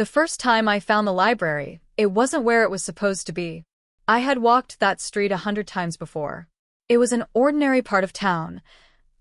The first time I found the library, it wasn't where it was supposed to be. I had walked that street 100 times before. It was an ordinary part of town,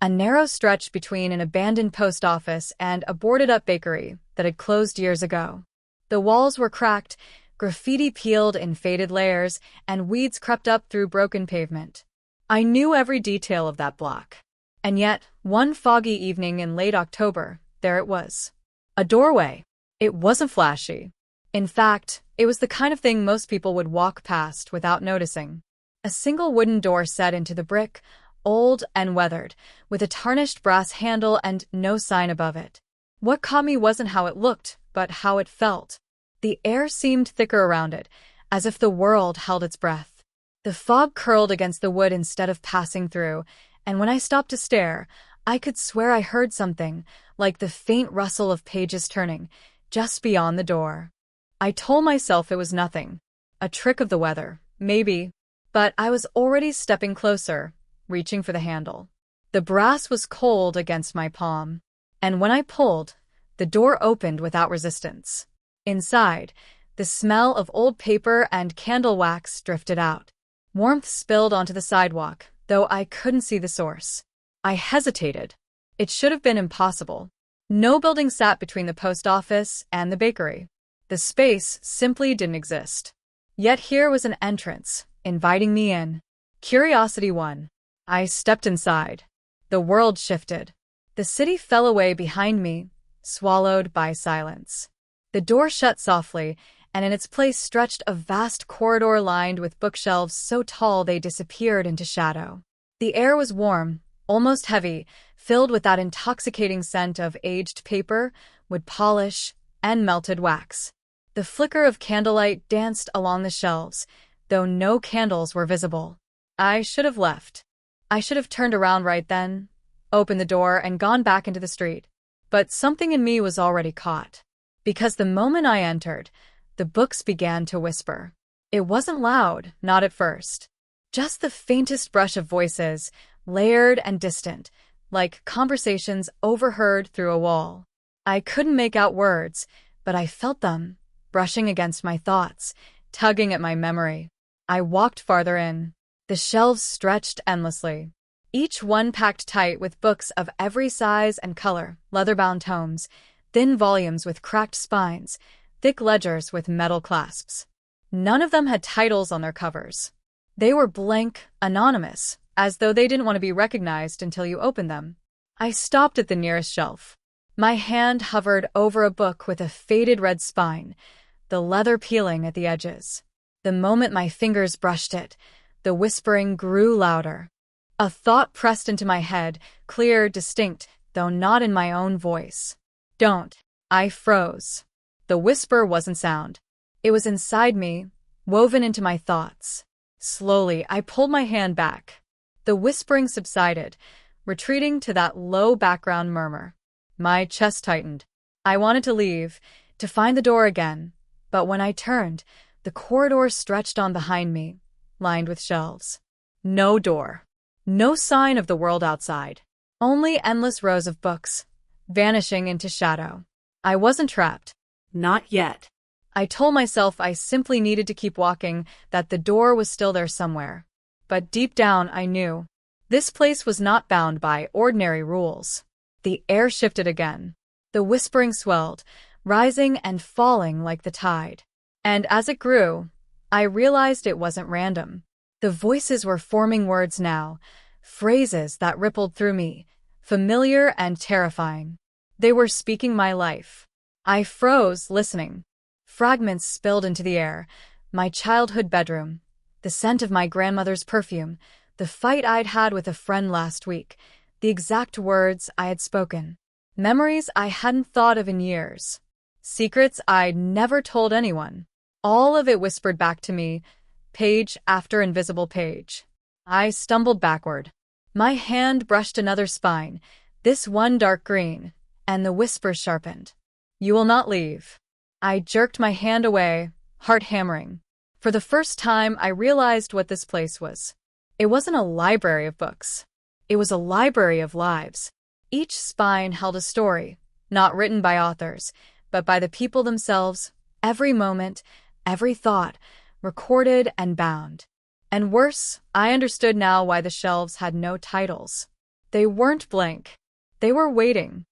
a narrow stretch between an abandoned post office and a boarded-up bakery that had closed years ago. The walls were cracked, graffiti peeled in faded layers, and weeds crept up through broken pavement. I knew every detail of that block. And yet, one foggy evening in late October, there it was. A doorway. It wasn't flashy. In fact, it was the kind of thing most people would walk past without noticing. A single wooden door set into the brick, old and weathered, with a tarnished brass handle and no sign above it. What caught me wasn't how it looked, but how it felt. The air seemed thicker around it, as if the world held its breath. The fog curled against the wood instead of passing through, and when I stopped to stare, I could swear I heard something, like the faint rustle of pages turning, just beyond the door. I told myself it was nothing. A trick of the weather, maybe. But I was already stepping closer, reaching for the handle. The brass was cold against my palm, and when I pulled, the door opened without resistance. Inside, the smell of old paper and candle wax drifted out. Warmth spilled onto the sidewalk, though I couldn't see the source. I hesitated. It should have been impossible. No building sat between the post office and the bakery. The space simply didn't exist. Yet here was an entrance, inviting me in. Curiosity won. I stepped inside. The world shifted. The city fell away behind me, swallowed by silence. The door shut softly, and in its place stretched a vast corridor lined with bookshelves so tall they disappeared into shadow. The air was warm, almost heavy, filled with that intoxicating scent of aged paper, wood polish, and melted wax. The flicker of candlelight danced along the shelves, though no candles were visible. I should have left. I should have turned around right then, opened the door, and gone back into the street. But something in me was already caught. Because the moment I entered, the books began to whisper. It wasn't loud, not at first. Just the faintest brush of voices, layered and distant, like conversations overheard through a wall. I couldn't make out words, but I felt them, brushing against my thoughts, tugging at my memory. I walked farther in. The shelves stretched endlessly, each one packed tight with books of every size and color, leather-bound tomes, thin volumes with cracked spines, thick ledgers with metal clasps. None of them had titles on their covers. They were blank, anonymous, as though they didn't want to be recognized until you opened them. I stopped at the nearest shelf. My hand hovered over a book with a faded red spine, the leather peeling at the edges. The moment my fingers brushed it, the whispering grew louder. A thought pressed into my head, clear, distinct, though not in my own voice. Don't. I froze. The whisper wasn't sound. It was inside me, woven into my thoughts. Slowly, I pulled my hand back. The whispering subsided, retreating to that low background murmur. My chest tightened. I wanted to leave, to find the door again, but when I turned, the corridor stretched on behind me, lined with shelves. No door. No sign of the world outside. Only endless rows of books, vanishing into shadow. I wasn't trapped. Not yet. I told myself I simply needed to keep walking, that the door was still there somewhere. But deep down I knew. This place was not bound by ordinary rules. The air shifted again. The whispering swelled, rising and falling like the tide. And as it grew, I realized it wasn't random. The voices were forming words now, phrases that rippled through me, familiar and terrifying. They were speaking my life. I froze, listening. Fragments spilled into the air. My childhood bedroom, the scent of my grandmother's perfume, the fight I'd had with a friend last week, the exact words I had spoken. Memories I hadn't thought of in years. Secrets I'd never told anyone. All of it whispered back to me, page after invisible page. I stumbled backward. My hand brushed another spine, this one dark green, and the whisper sharpened. You will not leave. I jerked my hand away, heart hammering. For the first time, I realized what this place was. It wasn't a library of books. It was a library of lives. Each spine held a story, not written by authors, but by the people themselves, every moment, every thought, recorded and bound. And worse, I understood now why the shelves had no titles. They weren't blank. They were waiting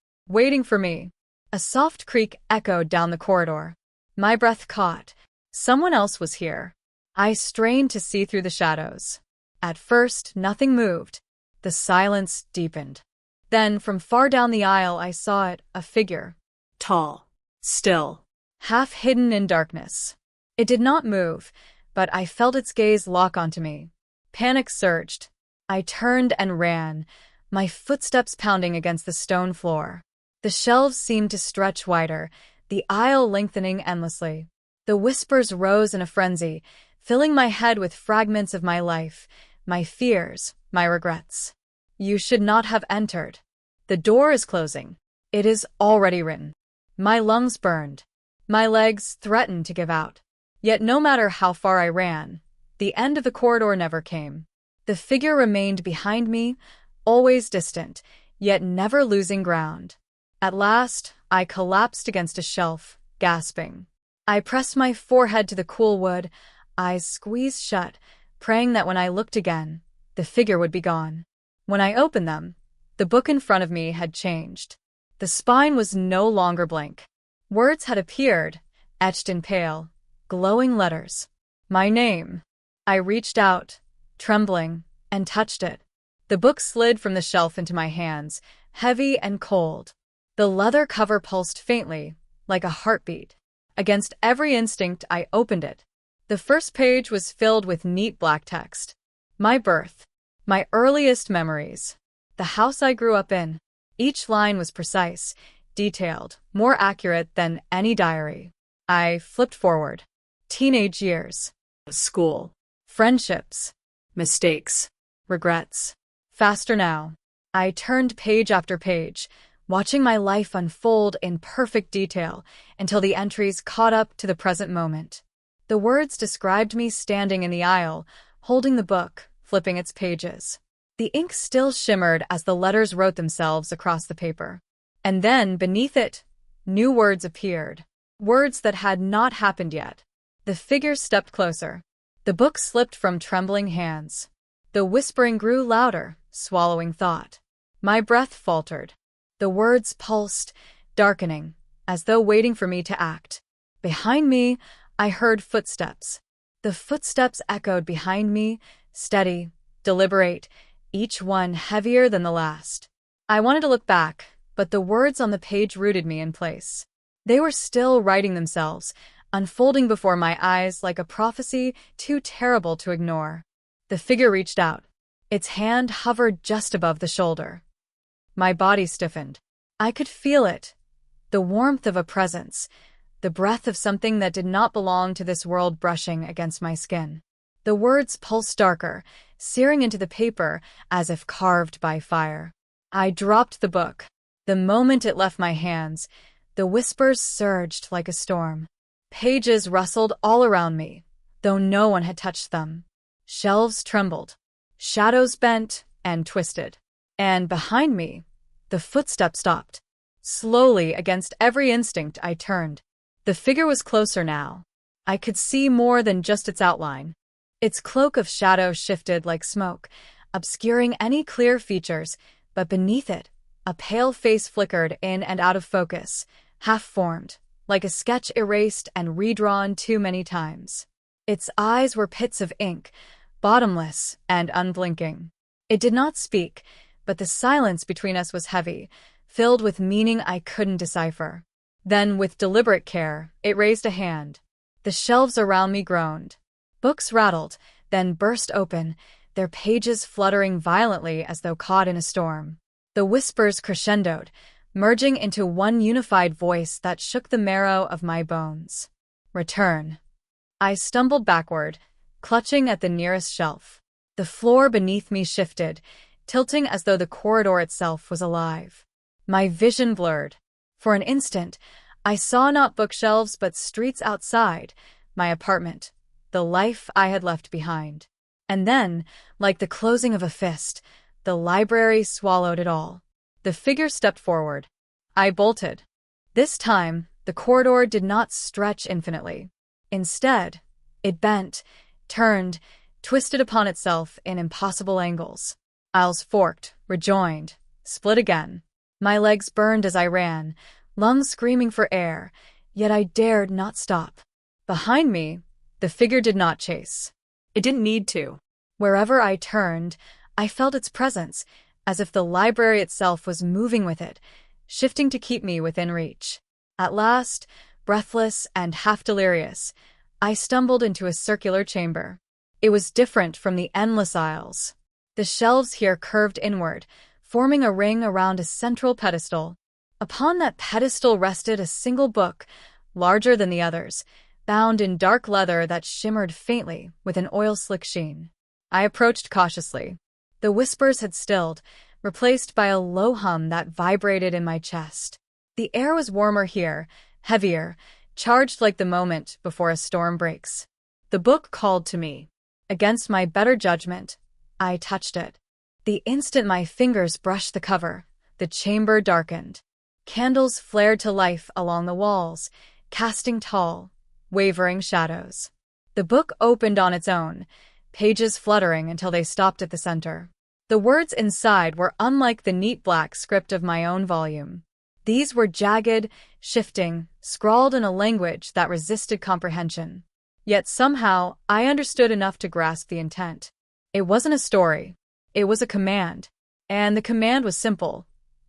for me. A soft creak echoed down the corridor. My breath caught. Someone else was here. I strained to see through the shadows. At first, nothing moved. The silence deepened. Then, from far down the aisle, I saw it, a figure. Tall, still, half hidden in darkness. It did not move, but I felt its gaze lock onto me. Panic surged. I turned and ran, my footsteps pounding against the stone floor. The shelves seemed to stretch wider, the aisle lengthening endlessly. The whispers rose in a frenzy, filling my head with fragments of my life, my fears, my regrets. You should not have entered. The door is closing. It is already written. My lungs burned. My legs threatened to give out. Yet no matter how far I ran, the end of the corridor never came. The figure remained behind me, always distant, yet never losing ground. At last, I collapsed against a shelf, gasping. I pressed my forehead to the cool wood, eyes squeezed shut, praying that when I looked again, the figure would be gone. When I opened them, the book in front of me had changed. The spine was no longer blank. Words had appeared, etched in pale, glowing letters. My name. I reached out, trembling, and touched it. The book slid from the shelf into my hands, heavy and cold. The leather cover pulsed faintly, like a heartbeat. Against every instinct, I opened it. The first page was filled with neat black text. My birth. My earliest memories. The house I grew up in. Each line was precise, detailed, more accurate than any diary. I flipped forward. Teenage years. School. Friendships. Mistakes. Regrets. Faster now. I turned page after page, watching my life unfold in perfect detail until the entries caught up to the present moment. The words described me standing in the aisle, holding the book, flipping its pages. The ink still shimmered as the letters wrote themselves across the paper. And then, beneath it, new words appeared. Words that had not happened yet. The figure stepped closer. The book slipped from trembling hands. The whispering grew louder, swallowing thought. My breath faltered. The words pulsed, darkening, as though waiting for me to act. Behind me, I heard footsteps. The footsteps echoed behind me, steady, deliberate, each one heavier than the last. I wanted to look back, but the words on the page rooted me in place. They were still writing themselves, unfolding before my eyes like a prophecy too terrible to ignore. The figure reached out. Its hand hovered just above the shoulder. My body stiffened. I could feel it, the warmth of a presence, the breath of something that did not belong to this world brushing against my skin. The words pulsed darker, searing into the paper as if carved by fire. I dropped the book. The moment it left my hands, the whispers surged like a storm. Pages rustled all around me, though no one had touched them. Shelves trembled. Shadows bent and twisted. And behind me, the footsteps stopped. Slowly, against every instinct, I turned. The figure was closer now. I could see more than just its outline. Its cloak of shadow shifted like smoke, obscuring any clear features, but beneath it, a pale face flickered in and out of focus, half-formed, like a sketch erased and redrawn too many times. Its eyes were pits of ink, bottomless and unblinking. It did not speak, but the silence between us was heavy, filled with meaning I couldn't decipher. Then, with deliberate care, it raised a hand. The shelves around me groaned. Books rattled, then burst open, their pages fluttering violently as though caught in a storm. The whispers crescendoed, merging into one unified voice that shook the marrow of my bones. Return. I stumbled backward, clutching at the nearest shelf. The floor beneath me shifted, tilting as though the corridor itself was alive. My vision blurred. For an instant, I saw not bookshelves but streets outside, my apartment, the life I had left behind. And then, like the closing of a fist, the library swallowed it all. The figure stepped forward. I bolted. This time, The corridor did not stretch infinitely. Instead, it bent, turned, twisted upon itself in impossible angles. Aisles forked, rejoined, split again. My legs burned as I ran, lungs screaming for air, yet I dared not stop. Behind me, the figure did not chase. It didn't need to. Wherever I turned, I felt its presence, as if the library itself was moving with it, shifting to keep me within reach. At last, breathless and half-delirious, I stumbled into a circular chamber. It was different from the endless aisles. The shelves here curved inward, forming a ring around a central pedestal. Upon that pedestal rested a single book, larger than the others, bound in dark leather that shimmered faintly with an oil-slick sheen. I approached cautiously. The whispers had stilled, replaced by a low hum that vibrated in my chest. The air was warmer here, heavier, charged like the moment before a storm breaks. The book called to me. Against my better judgment, I touched it. The instant my fingers brushed the cover, the chamber darkened. Candles flared to life along the walls, casting tall, wavering shadows. The book opened on its own, pages fluttering until they stopped at the center. The words inside were unlike the neat black script of my own volume. These were jagged, shifting, scrawled in a language that resisted comprehension. Yet somehow, I understood enough to grasp the intent. It wasn't a story. It was a command. And the command was simple.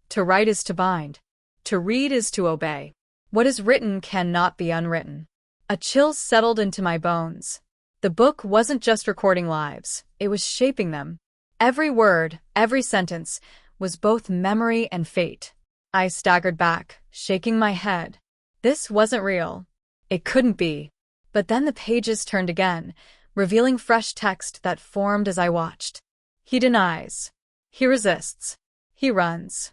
To write is to bind. To read is to obey. What is written cannot be unwritten. A chill settled into my bones. The book wasn't just recording lives. It was shaping them. Every word, every sentence, was both memory and fate. I staggered back, shaking my head. This wasn't real. It couldn't be. But then the pages turned again, revealing fresh text that formed as I watched. He denies. He resists. He runs.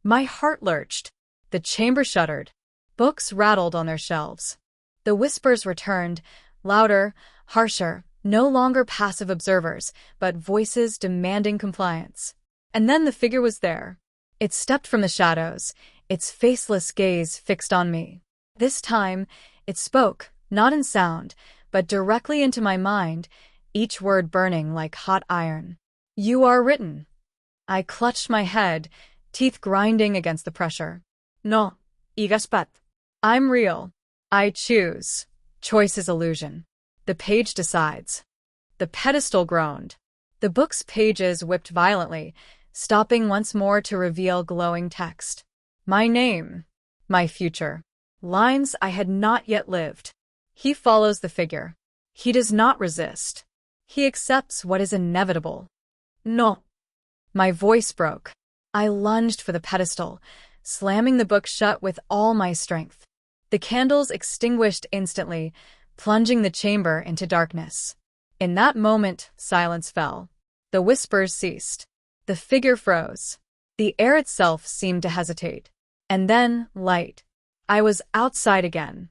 My heart lurched. The chamber shuddered. Books rattled on their shelves. The whispers returned, louder, harsher, no longer passive observers, but voices demanding compliance. And then the figure was there. It stepped from the shadows, its faceless gaze fixed on me. This time, it spoke, not in sound, but directly into my mind, each word burning like hot iron. You are written. I clutched my head, teeth grinding against the pressure. No, igaspat. I'm real. I choose. Choice is illusion. The page decides. The pedestal groaned. The book's pages whipped violently, stopping once more to reveal glowing text. My name. My future. Lines I had not yet lived. He follows the figure. He does not resist. He accepts what is inevitable. No. My voice broke. I lunged for the pedestal, slamming the book shut with all my strength. The candles extinguished instantly, plunging the chamber into darkness. In that moment, silence fell. The whispers ceased. The figure froze. The air itself seemed to hesitate. And then, light. I was outside again.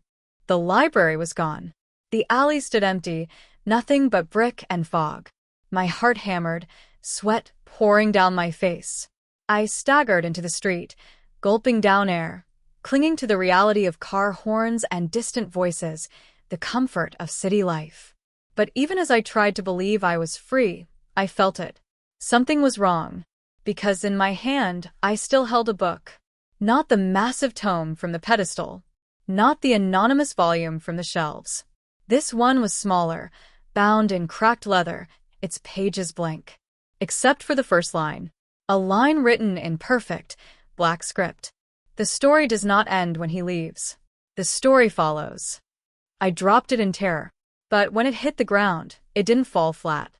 The library was gone. The alley stood empty, nothing but brick and fog. My heart hammered, sweat pouring down my face. I staggered into the street, gulping down air, clinging to the reality of car horns and distant voices, the comfort of city life. But even as I tried to believe I was free, I felt it. Something was wrong, because in my hand I still held a book. Not the massive tome from the pedestal, not the anonymous volume from the shelves. This one was smaller, bound in cracked leather, its pages blank. Except for the first line. A line written in perfect, black script. The story does not end when he leaves. The story follows. I dropped it in terror. But when it hit the ground, it didn't fall flat.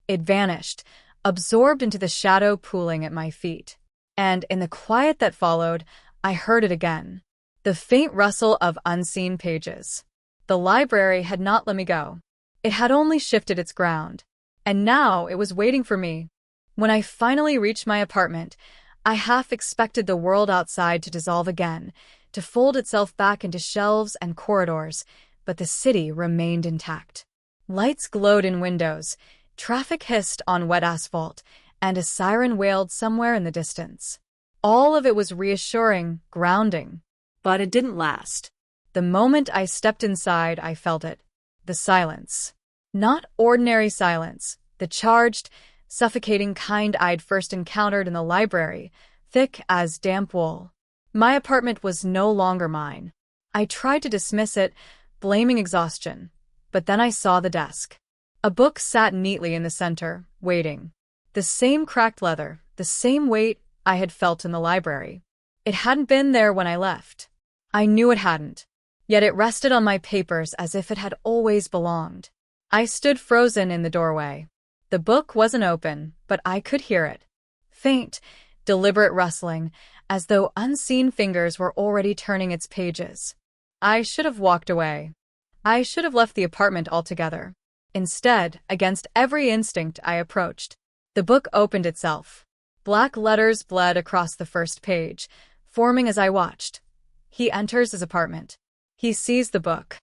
It vanished, absorbed into the shadow pooling at my feet. And in the quiet that followed, I heard it again. The faint rustle of unseen pages. The library had not let me go. It had only shifted its ground. And now it was waiting for me. When I finally reached my apartment, I half expected the world outside to dissolve again, to fold itself back into shelves and corridors, but the city remained intact. Lights glowed in windows, traffic hissed on wet asphalt, and a siren wailed somewhere in the distance. All of it was reassuring, grounding. But it didn't last. The moment I stepped inside, I felt it. The silence. Not ordinary silence, the charged, suffocating kind I'd first encountered in the library, thick as damp wool. My apartment was no longer mine. I tried to dismiss it, blaming exhaustion, but then I saw the desk. A book sat neatly in the center, waiting. The same cracked leather, the same weight I had felt in the library. It hadn't been there when I left. I knew it hadn't. Yet it rested on my papers as if it had always belonged. I stood frozen in the doorway. The book wasn't open, but I could hear it. Faint, deliberate rustling, as though unseen fingers were already turning its pages. I should have walked away. I should have left the apartment altogether. Instead, against every instinct, I approached. The book opened itself. Black letters bled across the first page, forming as I watched. He enters his apartment. He sees the book.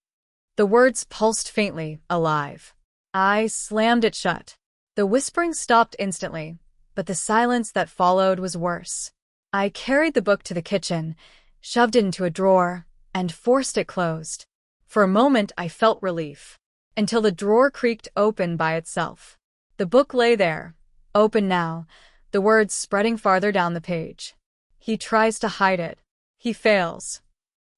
The words pulsed faintly, alive. I slammed it shut. The whispering stopped instantly, but the silence that followed was worse. I carried the book to the kitchen, shoved it into a drawer, and forced it closed. For a moment I felt relief, until the drawer creaked open by itself. The book lay there, open now, the words spreading farther down the page. He tries to hide it. He fails.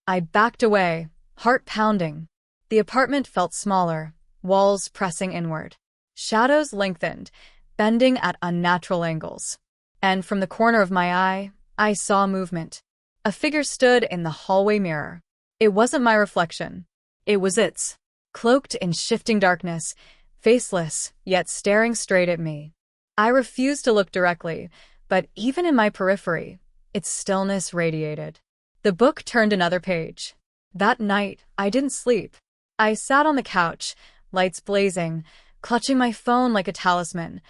I backed away, heart pounding. The apartment felt smaller, walls pressing inward. Shadows lengthened, bending at unnatural angles. And from the corner of my eye, I saw movement. A figure stood in the hallway mirror. It wasn't my reflection. It was its. Cloaked in shifting darkness, faceless, yet staring straight at me. I refused to look directly, but even in my periphery, its stillness radiated. The book turned another page. That night, I didn't sleep. I sat on the couch, lights blazing, clutching my phone like a talisman,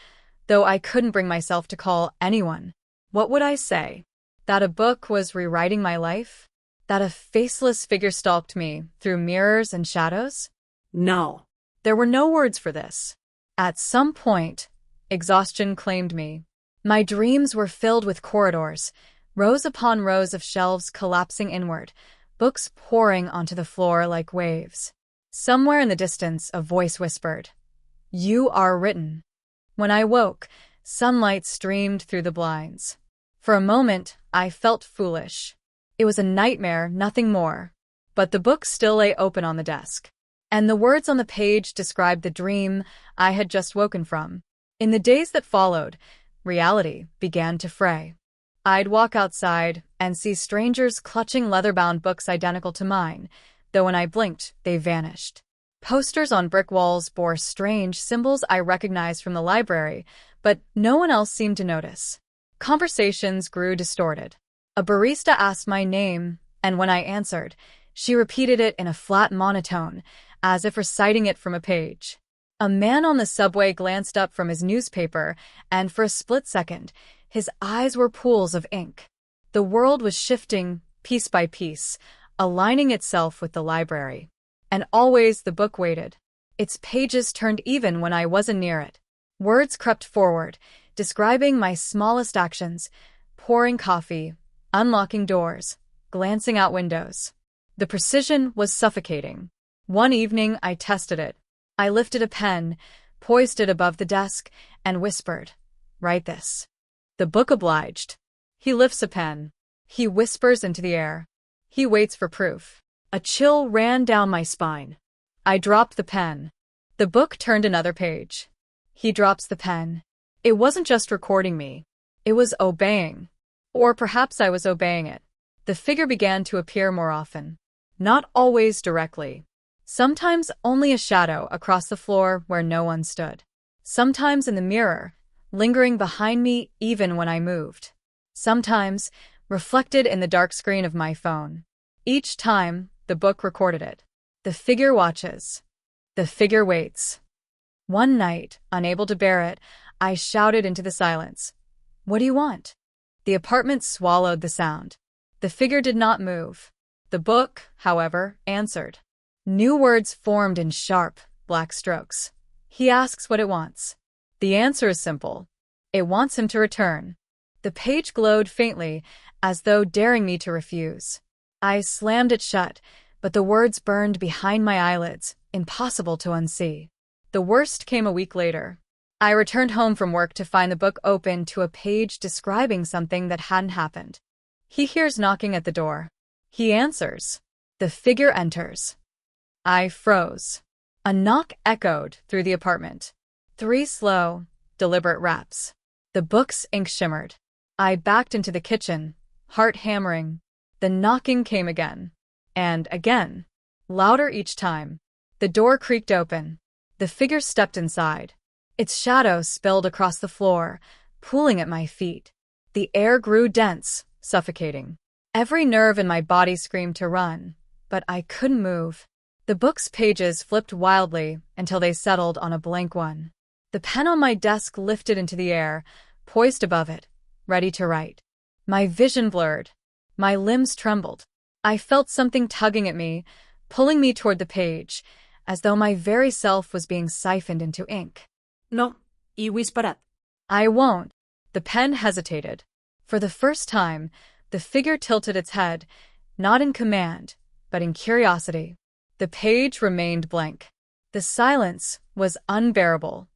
though I couldn't bring myself to call anyone. What would I say? That a book was rewriting my life? That a faceless figure stalked me through mirrors and shadows? No. There were no words for this. At some point, exhaustion claimed me. My dreams were filled with corridors, rows upon rows of shelves collapsing inward, books pouring onto the floor like waves. Somewhere in the distance, a voice whispered, "You are written." When I woke, sunlight streamed through the blinds. For a moment, I felt foolish. It was a nightmare, nothing more. But the book still lay open on the desk. And the words on the page described the dream I had just woken from. In the days that followed, reality began to fray. I'd walk outside and see strangers clutching leather-bound books identical to mine, though when I blinked, they vanished. Posters on brick walls bore strange symbols I recognized from the library, but no one else seemed to notice. Conversations grew distorted. A barista asked my name, and when I answered, she repeated it in a flat monotone, as if reciting it from a page. A man on the subway glanced up from his newspaper, and for a split second, his eyes were pools of ink. The world was shifting, piece by piece, aligning itself with the library. And always the book waited. Its pages turned even when I wasn't near it. Words crept forward, describing my smallest actions, pouring coffee, unlocking doors, glancing out windows. The precision was suffocating. One evening, I tested it. I lifted a pen, poised it above the desk, and whispered, "Write this." The book obliged. He lifts a pen. He whispers into the air. He waits for proof. A chill ran down my spine. I dropped the pen. The book turned another page. He drops the pen. It wasn't just recording me. It was obeying. Or perhaps I was obeying it. The figure began to appear more often. Not always directly. Sometimes only a shadow across the floor where no one stood. Sometimes in the mirror, lingering behind me even when I moved. Sometimes reflected in the dark screen of my phone. Each time, the book recorded it. The figure watches. The figure waits. One night, unable to bear it, I shouted into the silence, "What do you want?" The apartment swallowed the sound. The figure did not move. The book, however, answered. New words formed in sharp, black strokes. He asks what it wants. The answer is simple. It wants him to return. The page glowed faintly, as though daring me to refuse. I slammed it shut, but the words burned behind my eyelids, impossible to unsee. The worst came a week later. I returned home from work to find the book open to a page describing something that hadn't happened. He hears knocking at the door. He answers. The figure enters. I froze. A knock echoed through the apartment. 3 slow, deliberate raps. The book's ink shimmered. I backed into the kitchen, heart hammering. The knocking came again. And again. Louder each time. The door creaked open. The figure stepped inside. Its shadow spilled across the floor, pooling at my feet. The air grew dense, suffocating. Every nerve in my body screamed to run, but I couldn't move. The book's pages flipped wildly until they settled on a blank one. The pen on my desk lifted into the air, poised above it, ready to write. My vision blurred. My limbs trembled. I felt something tugging at me, pulling me toward the page, as though my very self was being siphoned into ink. No, iwis parat. I won't. The pen hesitated. For the first time, the figure tilted its head, not in command, but in curiosity. The page remained blank. The silence was unbearable.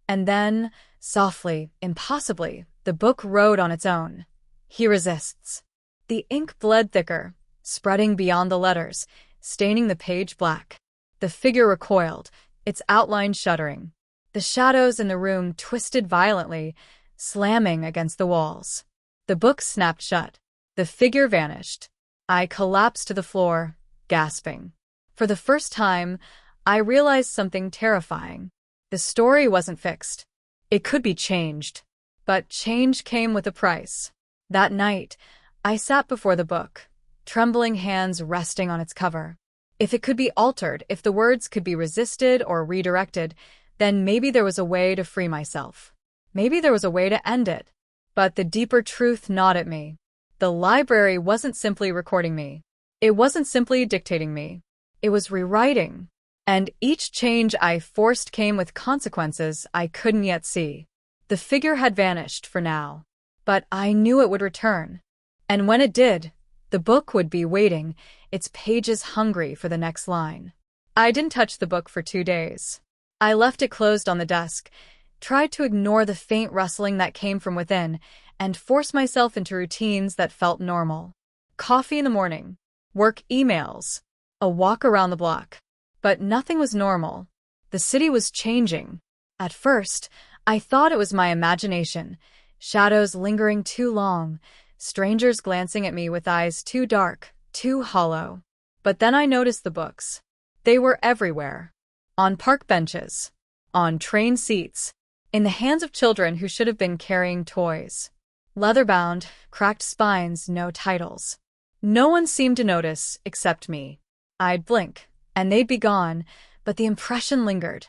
And then, softly, impossibly, the book wrote on its own. He resists. The ink bled thicker, spreading beyond the letters, staining the page black. The figure recoiled, its outline shuddering. The shadows in the room twisted violently, slamming against the walls. The book snapped shut. The figure vanished. I collapsed to the floor, gasping. For the first time, I realized something terrifying. The story wasn't fixed. It could be changed. But change came with a price. That night, I sat before the book, trembling hands resting on its cover. If it could be altered, if the words could be resisted or redirected, then maybe there was a way to free myself. Maybe there was a way to end it. But the deeper truth gnawed at me. The library wasn't simply recording me. It wasn't simply dictating me. It was rewriting. And each change I forced came with consequences I couldn't yet see. The figure had vanished for now. But I knew it would return. And when it did, the book would be waiting, its pages hungry for the next line. I didn't touch the book for 2 days. I left it closed on the desk, tried to ignore the faint rustling that came from within, and forced myself into routines that felt normal. Coffee in the morning, work emails, a walk around the block. But nothing was normal. The city was changing. At first, I thought it was my imagination, shadows lingering too long, strangers glancing at me with eyes too dark, too hollow. But then I noticed the books. They were everywhere. On park benches, on train seats, in the hands of children who should have been carrying toys. Leather-bound, cracked spines, no titles. No one seemed to notice except me. I'd blink, and they'd be gone, but the impression lingered.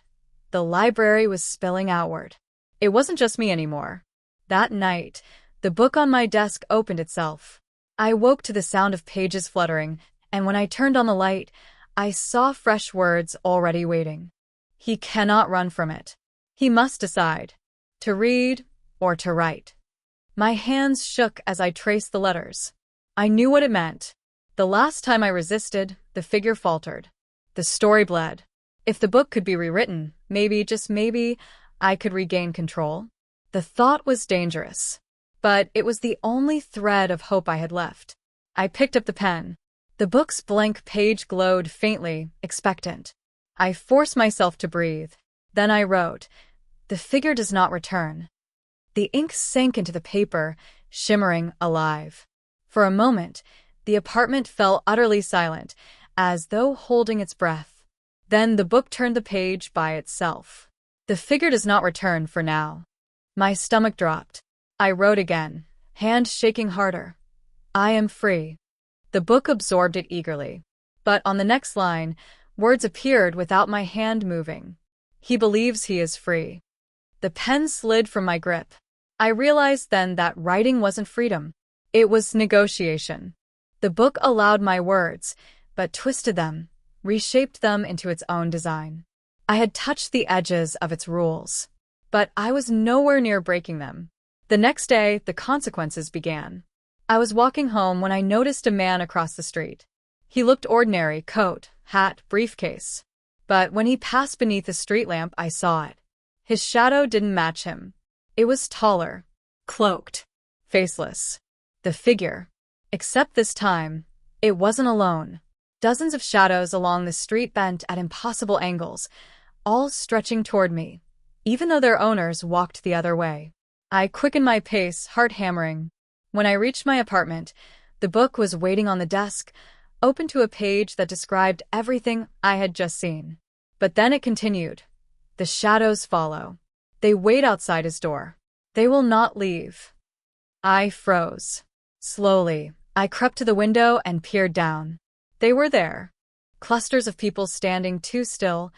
The library was spilling outward. It wasn't just me anymore. That night, the book on my desk opened itself. I woke to the sound of pages fluttering, and when I turned on the light, I saw fresh words already waiting. He cannot run from it. He must decide, to read or to write. My hands shook as I traced the letters. I knew what it meant. The last time I resisted, the figure faltered. The story bled. If the book could be rewritten, maybe, just maybe, I could regain control. The thought was dangerous. But it was the only thread of hope I had left. I picked up the pen. The book's blank page glowed faintly, expectant. I forced myself to breathe. Then I wrote, "The figure does not return." The ink sank into the paper, shimmering, alive. For a moment, the apartment fell utterly silent, as though holding its breath. Then the book turned the page by itself. "The figure does not return for now." My stomach dropped. I wrote again, hand shaking harder. "I am free." The book absorbed it eagerly. But on the next line, words appeared without my hand moving. "He believes he is free." The pen slid from my grip. I realized then that writing wasn't freedom. It was negotiation. The book allowed my words, but twisted them, reshaped them into its own design. I had touched the edges of its rules, but I was nowhere near breaking them. The next day, the consequences began. I was walking home when I noticed a man across the street. He looked ordinary, coat, hat, briefcase. But when he passed beneath the street lamp, I saw it. His shadow didn't match him. It was taller, Cloaked. faceless. The figure. Except this time, it wasn't alone. Dozens of shadows along the street bent at impossible angles, all stretching toward me, even though their owners walked the other way. I quickened my pace, heart hammering. When I reached my apartment, the book was waiting on the desk, open to a page that described everything I had just seen. But then it continued. The shadows follow. They wait outside his door. They will not leave. I froze. Slowly, I crept to the window and peered down. They were there. Clusters of people standing too still,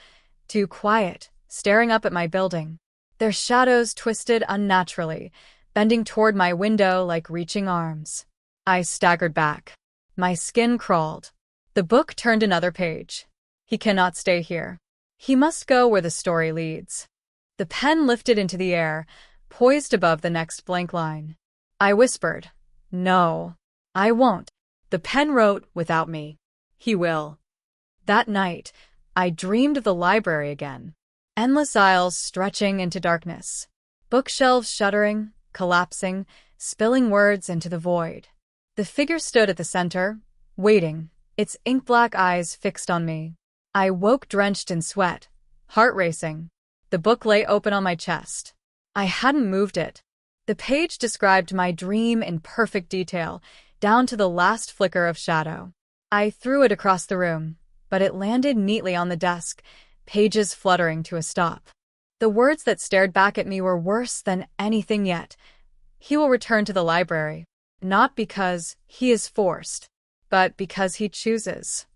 too quiet, staring up at my building. Their shadows twisted unnaturally, bending toward my window like reaching arms. I staggered back. My skin crawled. The book turned another page. He cannot stay here. He must go where the story leads. The pen lifted into the air, poised above the next blank line. I whispered, "No, I won't." The pen wrote without me. He will. That night, I dreamed of the library again. Endless aisles stretching into darkness. Bookshelves shuddering, collapsing, spilling words into the void. The figure stood at the center, waiting, its ink-black eyes fixed on me. I woke drenched in sweat, heart racing. The book lay open on my chest. I hadn't moved it. The page described my dream in perfect detail, down to the last flicker of shadow. I threw it across the room, but it landed neatly on the desk, pages fluttering to a stop. The words that stared back at me were worse than anything yet. He will return to the library, not because he is forced, but because he chooses.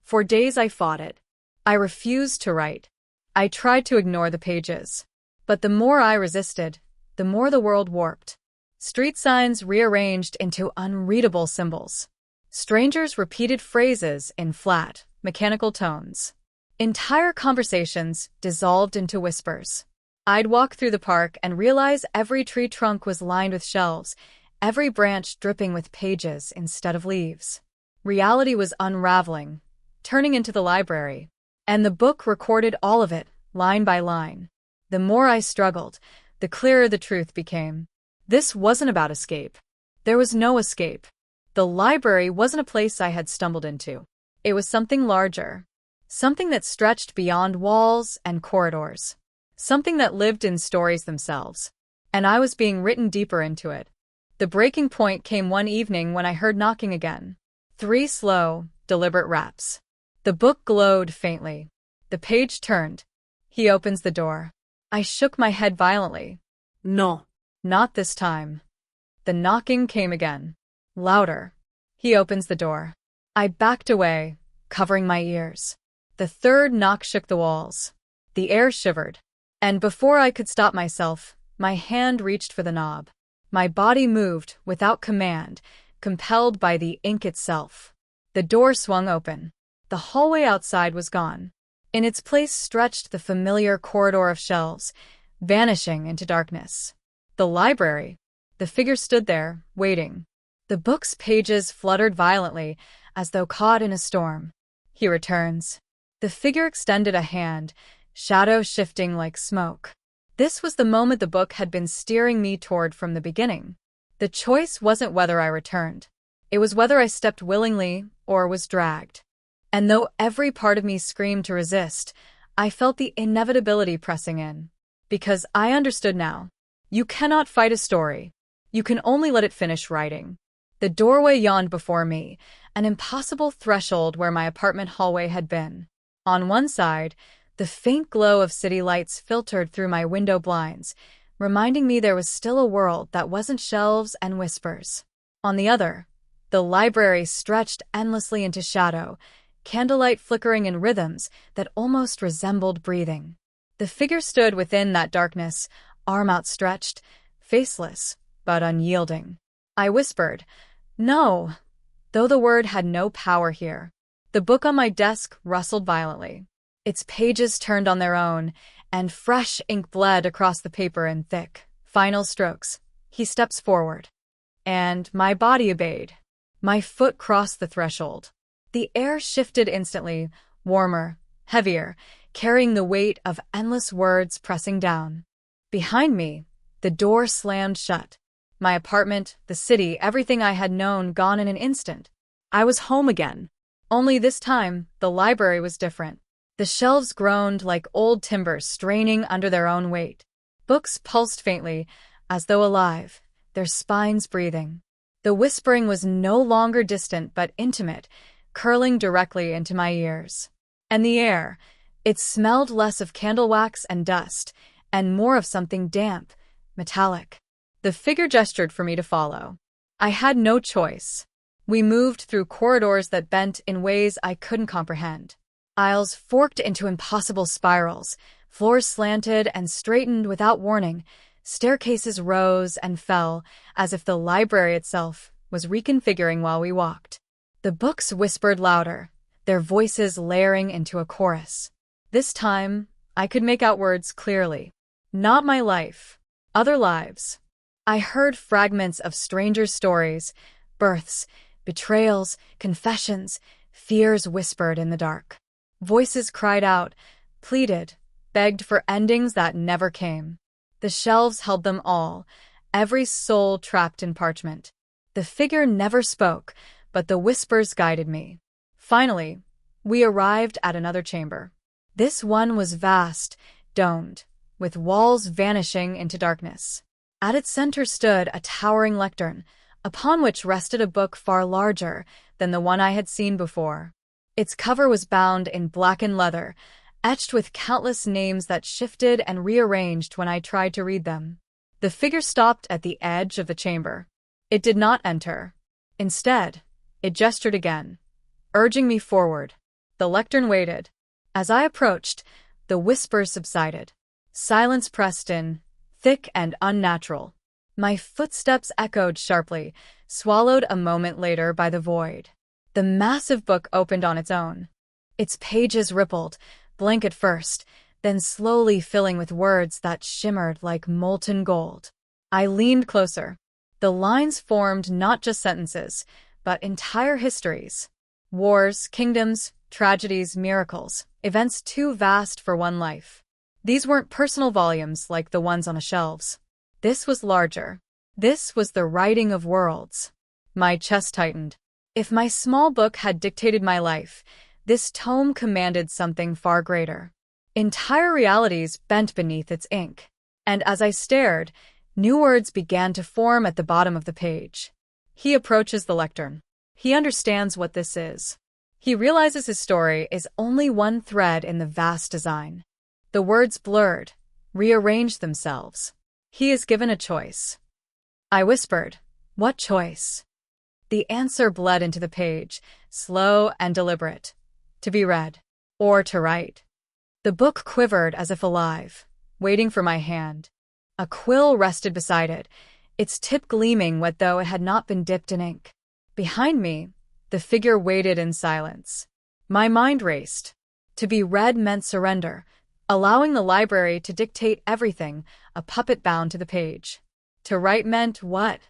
For days I fought it. I refused to write. I tried to ignore the pages. But the more I resisted, the more the world warped. Street signs rearranged into unreadable symbols. Strangers repeated phrases in flat, mechanical tones. Entire conversations dissolved into whispers. I'd walk through the park and realize every tree trunk was lined with shelves, every branch dripping with pages instead of leaves. Reality was unraveling, turning into the library. And the book recorded all of it, line by line. The more I struggled, the clearer the truth became. This wasn't about escape. There was no escape. The library wasn't a place I had stumbled into. It was something larger. Something that stretched beyond walls and corridors. Something that lived in stories themselves. And I was being written deeper into it. The breaking point came one evening when I heard knocking again. 3 slow, deliberate raps. The book glowed faintly. The page turned. He opens the door. I shook my head violently. No. Not this time. The knocking came again. Louder. He opens the door. I backed away, covering my ears. The third knock shook the walls. The air shivered. And before I could stop myself, my hand reached for the knob. My body moved without command, compelled by the ink itself. The door swung open. The hallway outside was gone. In its place stretched the familiar corridor of shelves, vanishing into darkness. The library. The figure stood there, waiting. The book's pages fluttered violently, as though caught in a storm. He returns. The figure extended a hand, shadow shifting like smoke. This was the moment the book had been steering me toward from the beginning. The choice wasn't whether I returned. It was whether I stepped willingly or was dragged. And though every part of me screamed to resist, I felt the inevitability pressing in. Because I understood now. You cannot fight a story. You can only let it finish writing. The doorway yawned before me, an impossible threshold where my apartment hallway had been. On one side, the faint glow of city lights filtered through my window blinds, reminding me there was still a world that wasn't shelves and whispers. On the other, the library stretched endlessly into shadow, candlelight flickering in rhythms that almost resembled breathing. The figure stood within that darkness, arm outstretched, faceless, but unyielding. I whispered, "No," though the word had no power here. The book on my desk rustled violently. Its pages turned on their own, and fresh ink bled across the paper in thick, final strokes. He steps forward. And my body obeyed. My foot crossed the threshold. The air shifted instantly, warmer, heavier, carrying the weight of endless words pressing down. Behind me, the door slammed shut. My apartment, the city, everything I had known gone in an instant. I was home again. Only this time, the library was different. The shelves groaned like old timbers straining under their own weight. Books pulsed faintly, as though alive, their spines breathing. The whispering was no longer distant but intimate, curling directly into my ears. And the air, it smelled less of candle wax and dust, and more of something damp, metallic. The figure gestured for me to follow. I had no choice. We moved through corridors that bent in ways I couldn't comprehend. Aisles forked into impossible spirals, floors slanted and straightened without warning, staircases rose and fell, as if the library itself was reconfiguring while we walked. The books whispered louder, their voices layering into a chorus. This time, I could make out words clearly. Not my life. Other lives. I heard fragments of strangers' stories, births, betrayals, confessions, fears whispered in the dark. Voices cried out, pleaded, begged for endings that never came. The shelves held them all, every soul trapped in parchment. The figure never spoke, but the whispers guided me. Finally, we arrived at another chamber. This one was vast, domed, with walls vanishing into darkness. At its center stood a towering lectern, upon which rested a book far larger than the one I had seen before. Its cover was bound in blackened leather, etched with countless names that shifted and rearranged when I tried to read them. The figure stopped at the edge of the chamber. It did not enter. Instead, it gestured again, urging me forward. The lectern waited. As I approached, the whispers subsided. Silence pressed in, thick and unnatural. My footsteps echoed sharply, swallowed a moment later by the void. The massive book opened on its own. Its pages rippled, blank at first, then slowly filling with words that shimmered like molten gold. I leaned closer. The lines formed not just sentences, but entire histories. Wars, kingdoms, tragedies, miracles, events too vast for one life. These weren't personal volumes like the ones on the shelves. This was larger. This was the writing of worlds. My chest tightened. If my small book had dictated my life, this tome commanded something far greater. Entire realities bent beneath its ink. And as I stared, new words began to form at the bottom of the page. He approaches the lectern. He understands what this is. He realizes his story is only one thread in the vast design. The words blurred, rearranged themselves. He is given a choice. I whispered, "What choice?" The answer bled into the page, slow and deliberate. To be read, or to write. The book quivered as if alive, waiting for my hand. A quill rested beside it, its tip gleaming wet though it had not been dipped in ink. Behind me, the figure waited in silence. My mind raced. To be read meant surrender, allowing the library to dictate everything, a puppet bound to the page. To write meant what?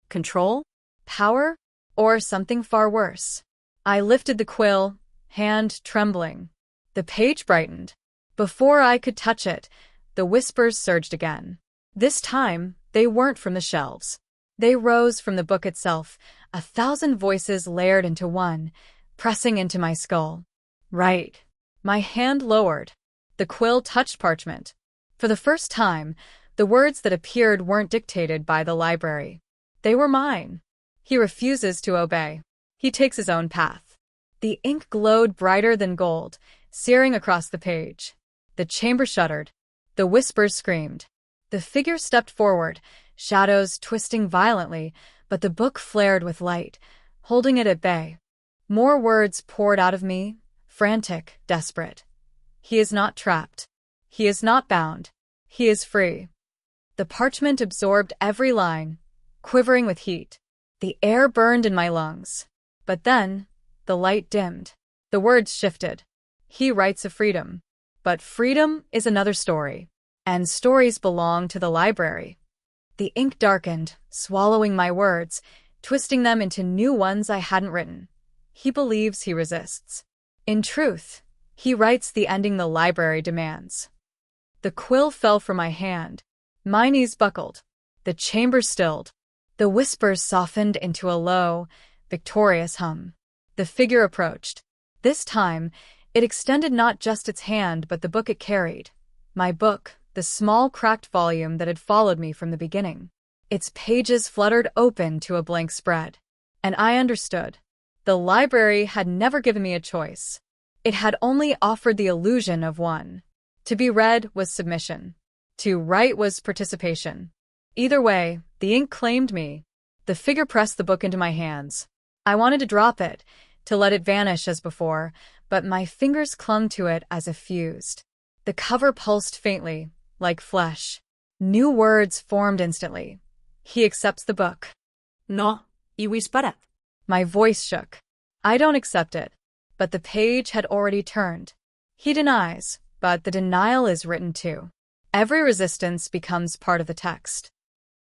Control? Power? Or something far worse? I lifted the quill, hand trembling. The page brightened. Before I could touch it, the whispers surged again. This time, they weren't from the shelves. They rose from the book itself, 1,000 voices layered into one, pressing into my skull. Right. My hand lowered. The quill touched parchment. For the first time, the words that appeared weren't dictated by the library. They were mine. He refuses to obey. He takes his own path. The ink glowed brighter than gold, searing across the page. The chamber shuddered. The whispers screamed. The figure stepped forward, shadows twisting violently, but the book flared with light, holding it at bay. More words poured out of me, frantic, desperate. He is not trapped. He is not bound. He is free. The parchment absorbed every line, quivering with heat. The air burned in my lungs. But then, the light dimmed. The words shifted. He writes of freedom. But freedom is another story. And stories belong to the library. The ink darkened, swallowing my words, twisting them into new ones I hadn't written. He believes he resists. In truth, he writes the ending the library demands. The quill fell from my hand. My knees buckled. The chamber stilled. The whispers softened into a low, victorious hum. The figure approached. This time, it extended not just its hand but the book it carried. My book, the small cracked volume that had followed me from the beginning. Its pages fluttered open to a blank spread. And I understood. The library had never given me a choice. It had only offered the illusion of one. To be read was submission. To write was participation. Either way, the ink claimed me. The figure pressed the book into my hands. I wanted to drop it, to let it vanish as before, but my fingers clung to it as if fused. The cover pulsed faintly, like flesh. New words formed instantly. He accepts the book. No, eerie spirit. My voice shook. I don't accept it. But the page had already turned. He denies, but the denial is written too. Every resistance becomes part of the text.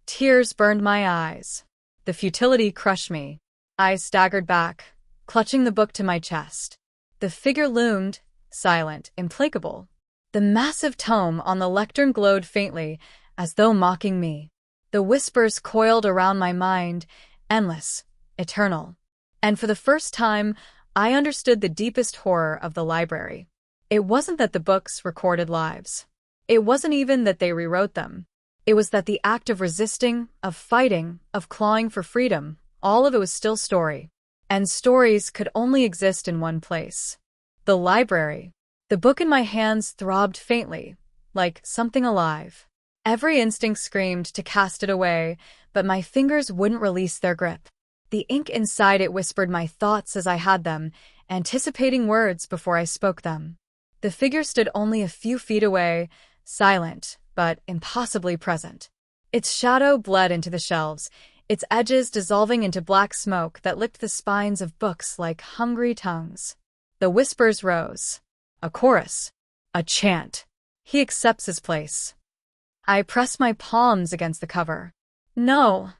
Tears burned my eyes. The futility crushed me. I staggered back, clutching the book to my chest. The figure loomed, silent, implacable. The massive tome on the lectern glowed faintly, as though mocking me. The whispers coiled around my mind, endless, eternal. And for the first time, I understood the deepest horror of the library. It wasn't that the books recorded lives. It wasn't even that they rewrote them. It was that the act of resisting, of fighting, of clawing for freedom, all of it was still story. And stories could only exist in one place. The library. The book in my hands throbbed faintly, like something alive. Every instinct screamed to cast it away, but my fingers wouldn't release their grip. The ink inside it whispered my thoughts as I had them, anticipating words before I spoke them. The figure stood only a few feet away, silent, but impossibly present. Its shadow bled into the shelves, its edges dissolving into black smoke that licked the spines of books like hungry tongues. The whispers rose. A chorus. A chant. He accepts his place. I pressed my palms against the cover. No,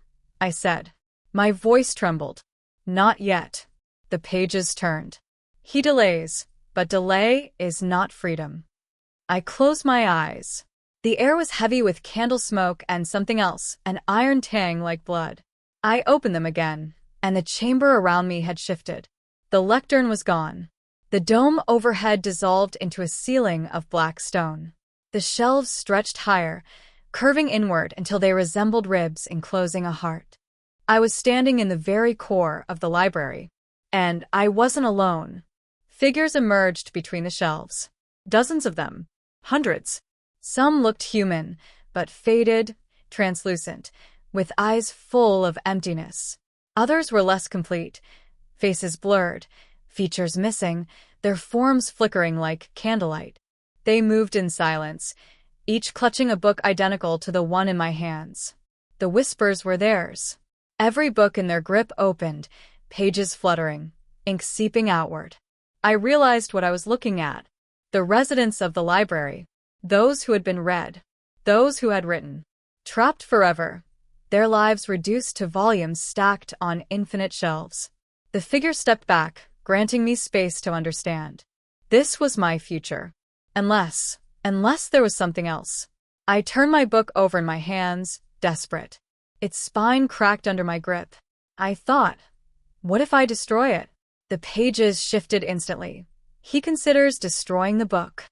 I said. My voice trembled. Not yet. The pages turned. He delays, but delay is not freedom. I closed my eyes. The air was heavy with candle smoke and something else, an iron tang like blood. I opened them again, and the chamber around me had shifted. The lectern was gone. The dome overhead dissolved into a ceiling of black stone. The shelves stretched higher, curving inward until they resembled ribs enclosing a heart. I was standing in the very core of the library. And I wasn't alone. Figures emerged between the shelves. Dozens of them. Hundreds. Some looked human, but faded, translucent, with eyes full of emptiness. Others were less complete, faces blurred, features missing, their forms flickering like candlelight. They moved in silence, each clutching a book identical to the one in my hands. The whispers were theirs. Every book in their grip opened, pages fluttering, ink seeping outward. I realized what I was looking at. The residents of the library. Those who had been read. Those who had written. Trapped forever. Their lives reduced to volumes stacked on infinite shelves. The figure stepped back, granting me space to understand. This was my future. Unless there was something else. I turned my book over in my hands, desperate. Its spine cracked under my grip. I thought, what if I destroy it? The pages shifted instantly. He considers destroying the book.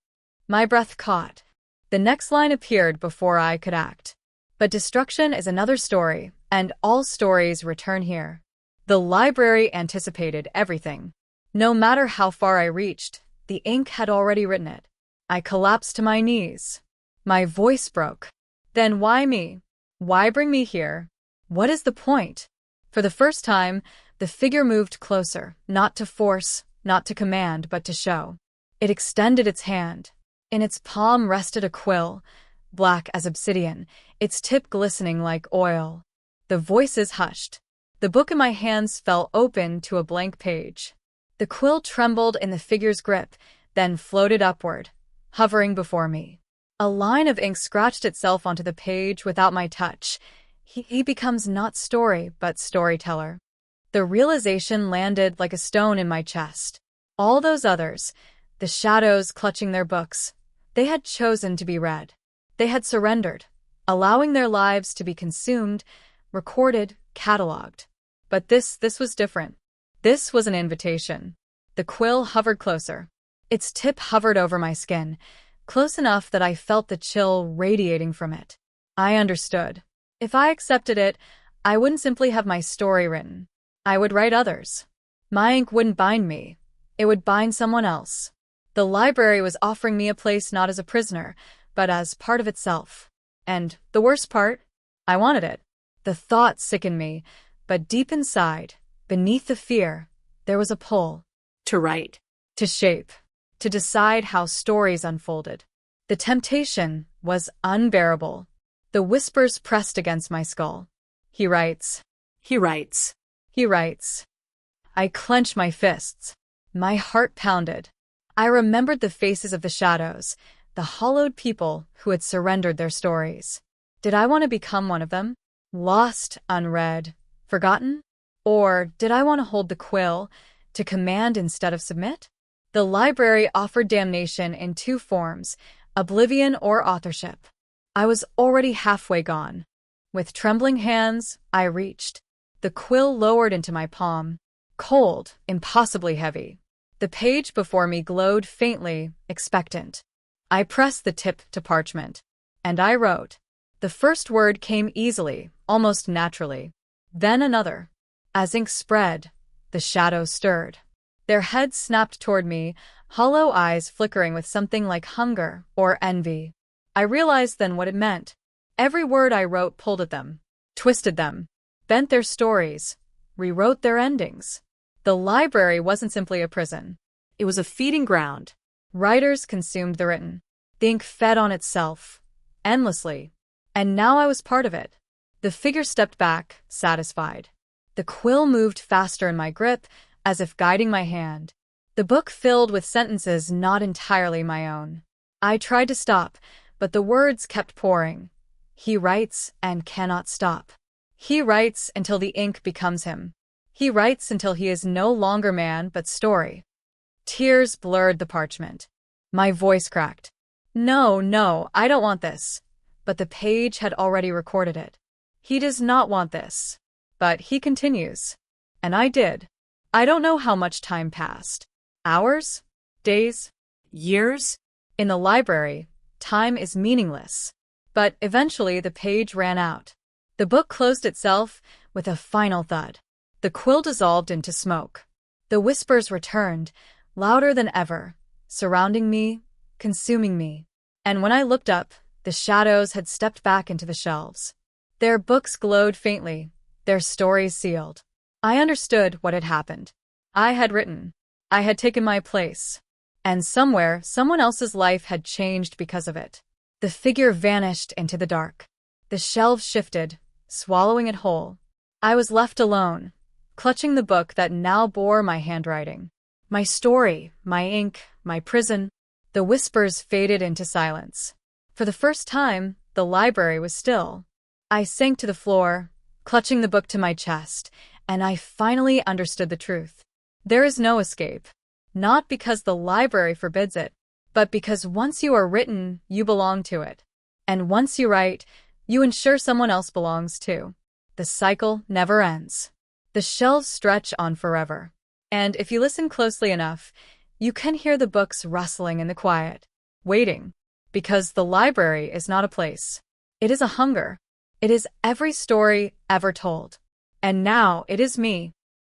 My breath caught. The next line appeared before I could act. But destruction is another story, and all stories return here. The library anticipated everything. No matter how far I reached, the ink had already written it. I collapsed to my knees. My voice broke. Then why me? Why bring me here? What is the point? For the first time, the figure moved closer, not to force, not to command, but to show. It extended its hand. In its palm rested a quill, black as obsidian, its tip glistening like oil. The voices hushed. The book in my hands fell open to a blank page. The quill trembled in the figure's grip, then floated upward, hovering before me. A line of ink scratched itself onto the page without my touch. He becomes not story, but storyteller. The realization landed like a stone in my chest. All those others, the shadows clutching their books, they had chosen to be read. They had surrendered, allowing their lives to be consumed, recorded, cataloged. But this was different. This was an invitation. The quill hovered closer. Its tip hovered over my skin, close enough that I felt the chill radiating from it. I understood. If I accepted it, I wouldn't simply have my story written. I would write others. My ink wouldn't bind me. It would bind someone else. The library was offering me a place not as a prisoner, but as part of itself. And the worst part? I wanted it. The thought sickened me, but deep inside, beneath the fear, there was a pull. To write. To shape. To decide how stories unfolded. The temptation was unbearable. The whispers pressed against my skull. He writes. He writes. He writes. I clenched my fists. My heart pounded. I remembered the faces of the shadows, the hollowed people who had surrendered their stories. Did I want to become one of them? Lost, unread, forgotten? Or did I want to hold the quill, to command instead of submit? The library offered damnation in two forms, oblivion or authorship. I was already halfway gone. With trembling hands, I reached. The quill lowered into my palm, cold, impossibly heavy. The page before me glowed faintly, expectant. I pressed the tip to parchment, and I wrote. The first word came easily, almost naturally. Then another. As ink spread, the shadows stirred. Their heads snapped toward me, hollow eyes flickering with something like hunger or envy. I realized then what it meant. Every word I wrote pulled at them, twisted them, bent their stories, rewrote their endings. The library wasn't simply a prison. It was a feeding ground. Writers consumed the written. The ink fed on itself, endlessly. And now I was part of it. The figure stepped back, satisfied. The quill moved faster in my grip, as if guiding my hand. The book filled with sentences not entirely my own. I tried to stop, but the words kept pouring. He writes and cannot stop. He writes until the ink becomes him. He writes until he is no longer man but story. Tears blurred the parchment. My voice cracked. No, I don't want this. But the page had already recorded it. He does not want this. But he continues. And I did. I don't know how much time passed. Hours? Days? Years? In the library, time is meaningless. But eventually the page ran out. The book closed itself with a final thud. The quill dissolved into smoke. The whispers returned, louder than ever, surrounding me, consuming me. And when I looked up, the shadows had stepped back into the shelves. Their books glowed faintly, their stories sealed. I understood what had happened. I had written. I had taken my place. And somewhere, someone else's life had changed because of it. The figure vanished into the dark. The shelves shifted, swallowing it whole. I was left alone, clutching the book that now bore my handwriting. My story, my ink, my prison. The whispers faded into silence. For the first time, the library was still. I sank to the floor, clutching the book to my chest, and I finally understood the truth. There is no escape. Not because the library forbids it, but because once you are written, you belong to it. And once you write, you ensure someone else belongs too. The cycle never ends. The shelves stretch on forever. And if you listen closely enough, you can hear the books rustling in the quiet, waiting. Because the library is not a place. It is a hunger. It is every story ever told. And now it is me,